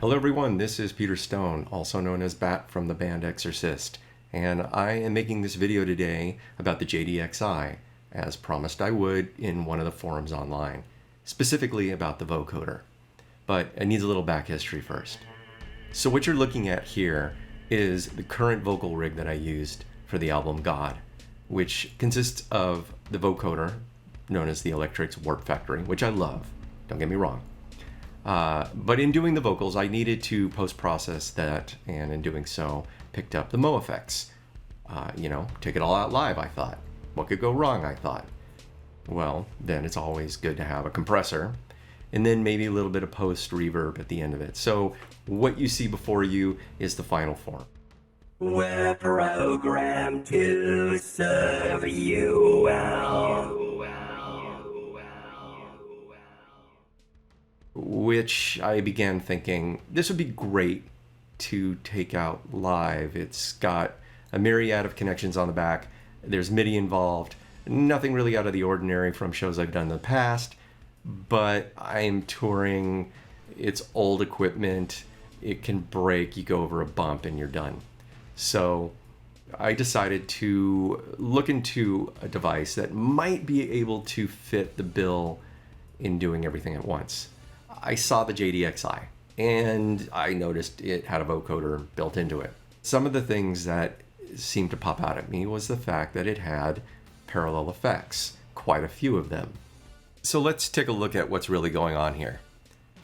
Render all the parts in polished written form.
Hello everyone, this is Peter Stone, also known as Bat from the band Xorcist, and I am making this video today about the JDXi, as promised I would in one of the forums online, specifically about the vocoder. But it needs a little back history first. So what you're looking at here is the current vocal rig that I used for the album God, which consists of the vocoder, known as the Electric's Warp Factory, which I love, don't get me wrong. But in doing the vocals, I needed to post-process that, and in doing so, picked up the Mo effects. Take it all out live, I thought. What could go wrong, I thought? Well, then it's always good to have a compressor, and then maybe a little bit of post-reverb at the end of it. So what you see before you is the final form. We're programmed to serve you well. Which I began thinking, this would be great to take out live. It's got a myriad of connections on the back. There's MIDI involved. Nothing really out of the ordinary from shows I've done in the past, but I'm touring. It's old equipment. It can break. You go over a bump and you're done. So I decided to look into a device that might be able to fit the bill in doing everything at once. I saw the JDXi and I noticed it had a vocoder built into it. Some of the things that seemed to pop out at me was the fact that it had parallel effects, quite a few of them. So let's take a look at what's really going on here.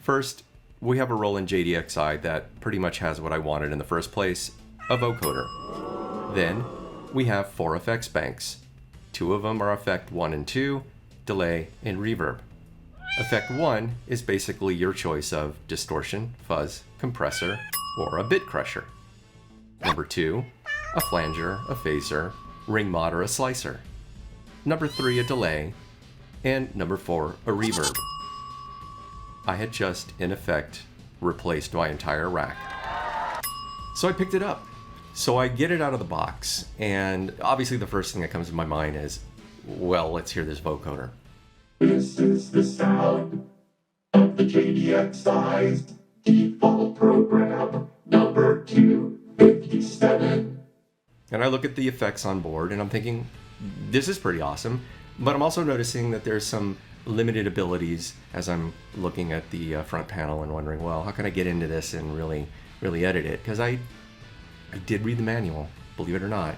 First, we have a Roland JDXi that pretty much has what I wanted in the first place, a vocoder. Then we have 4 effects banks. 2 of them are effect 1 and 2, delay and reverb. Effect 1 is basically your choice of distortion, fuzz, compressor, or a bit crusher. Number 2, a flanger, a phaser, ring mod, or a slicer. Number 3, a delay. And number 4, a reverb. I had just, in effect, replaced my entire rack. So I picked it up. So I get it out of the box, and obviously the first thing that comes to my mind is, well, let's hear this vocoder. This is the sound of the JDXi's default program, number 257. And I look at the effects on board and I'm thinking, this is pretty awesome. But I'm also noticing that there's some limited abilities as I'm looking at the front panel and wondering, well, how can I get into this and really edit it? Because I did read the manual, believe it or not.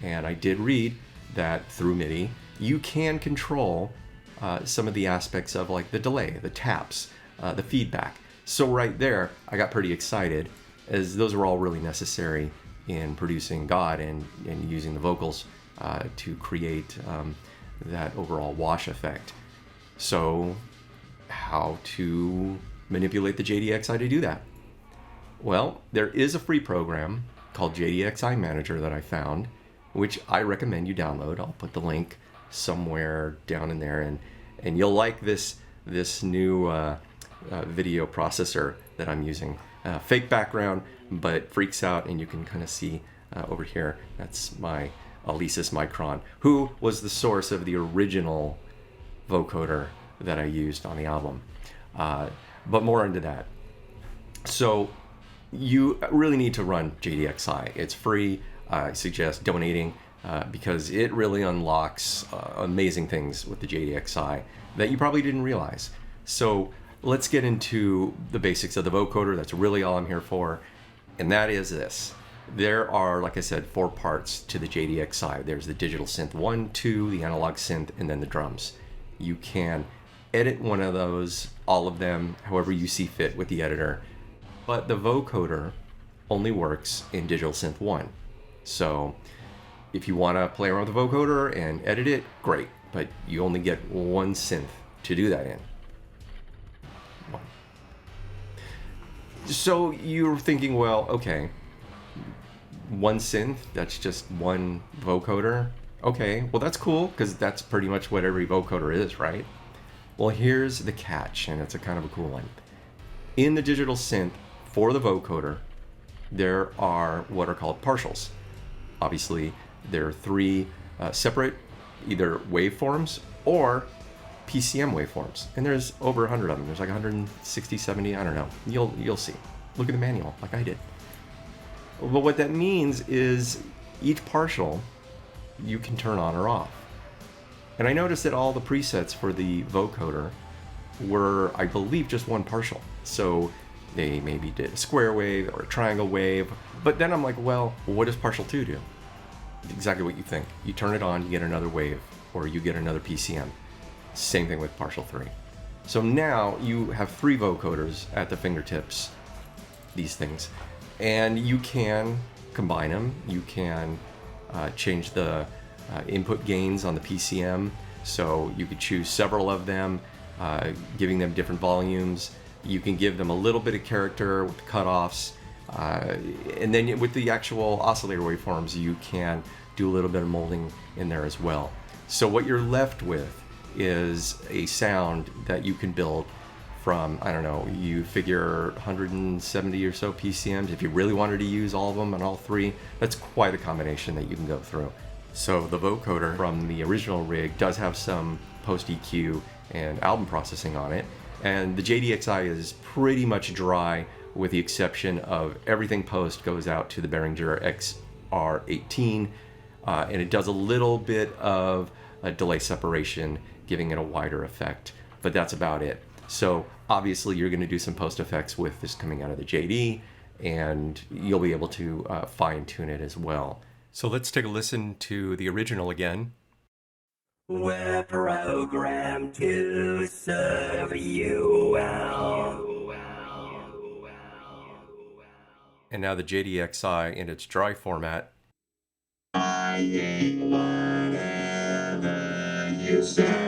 And I did read that through MIDI, you can control some of the aspects of like the delay, the taps, the feedback. So right there, I got pretty excited as those were all really necessary in producing God and using the vocals to create that overall wash effect. So how to manipulate the JDXi to do that? Well, there is a free program called JDXi Manager that I found, which I recommend you download. I'll put the link somewhere down in there, and you'll like this new video processor that I'm using. Fake background, but freaks out, and you can kind of see over here, that's my Alesis Micron, who was the source of the original vocoder that I used on the album. But more into that. So you really need to run JDXi. It's free. I suggest donating because it really unlocks amazing things with the JDXi that you probably didn't realize. So let's get into the basics of the vocoder. That's really all I'm here for. And that is this. There are, like I said, 4 parts to the JDXi. There's the digital synth 1, 2, the analog synth, and then the drums. You can edit one of those, all of them, however you see fit with the editor. But the vocoder only works in digital synth 1. So if you want to play around with the vocoder and edit it, great. But you only get 1 synth to do that in. So you're thinking, well, okay, 1 synth, that's just 1 vocoder. Okay, well that's cool, because that's pretty much what every vocoder is, right? Well, here's the catch, and it's a kind of a cool one. In the digital synth, for the vocoder, there are what are called partials. Obviously, there are 3 separate either waveforms or PCM waveforms, and there's over 100 of them. There's like 160, 70, I don't know. You'll see. look at the manual like I did. But what that means is each partial you can turn on or off. And I noticed that all the presets for the vocoder were, I believe, just one partial. So they maybe did a square wave or a triangle wave. But then I'm like, well, what does partial 2 do? Exactly what you think. You turn it on, you get another wave, or you get another PCM. Same thing with partial 3. So now you have 3 vocoders at the fingertips, these things. And you can combine them. You can change the input gains on the PCM. So you could choose several of them, giving them different volumes. You can give them a little bit of character with the cutoffs. And then with the actual oscillator waveforms, you can do a little bit of molding in there as well. So what you're left with is a sound that you can build from, I don't know, you figure 170 or so PCMs. If you really wanted to use all of them and all 3, that's quite a combination that you can go through. So the vocoder from the original rig does have some post EQ and album processing on it. And the JDXi is pretty much dry, with the exception of everything post goes out to the Behringer XR18, and it does a little bit of a delay separation, giving it a wider effect, but that's about it. So obviously you're going to do some post effects with this coming out of the JD, and you'll be able to fine tune it as well. So let's take a listen to the original again. We're programmed to serve you well. And now the JDXi in its dry format. I ain't whatever you say.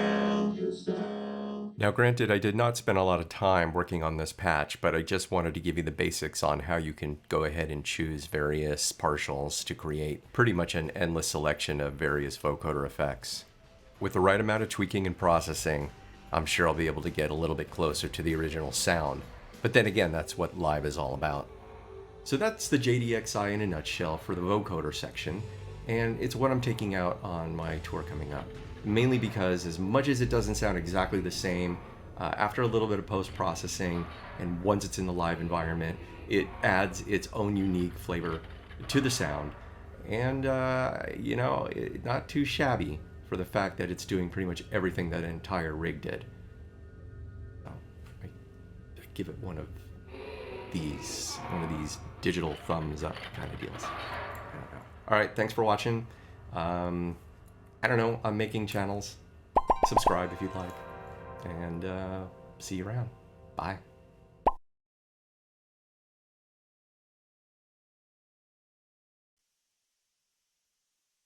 Now granted, I did not spend a lot of time working on this patch, but I just wanted to give you the basics on how you can go ahead and choose various partials to create pretty much an endless selection of various vocoder effects. With the right amount of tweaking and processing, I'm sure I'll be able to get a little bit closer to the original sound. But then again, that's what live is all about. So that's the JDXi in a nutshell for the vocoder section, and it's what I'm taking out on my tour coming up. Mainly because as much as it doesn't sound exactly the same, after a little bit of post-processing and once it's in the live environment, it adds its own unique flavor to the sound. And, you know, not too shabby for the fact that it's doing pretty much everything that an entire rig did. So, I give it one of these digital thumbs up kind of deals. I don't know. All right, thanks for watching. I don't know, I'm making channels. Subscribe if you'd like. And see you around. Bye.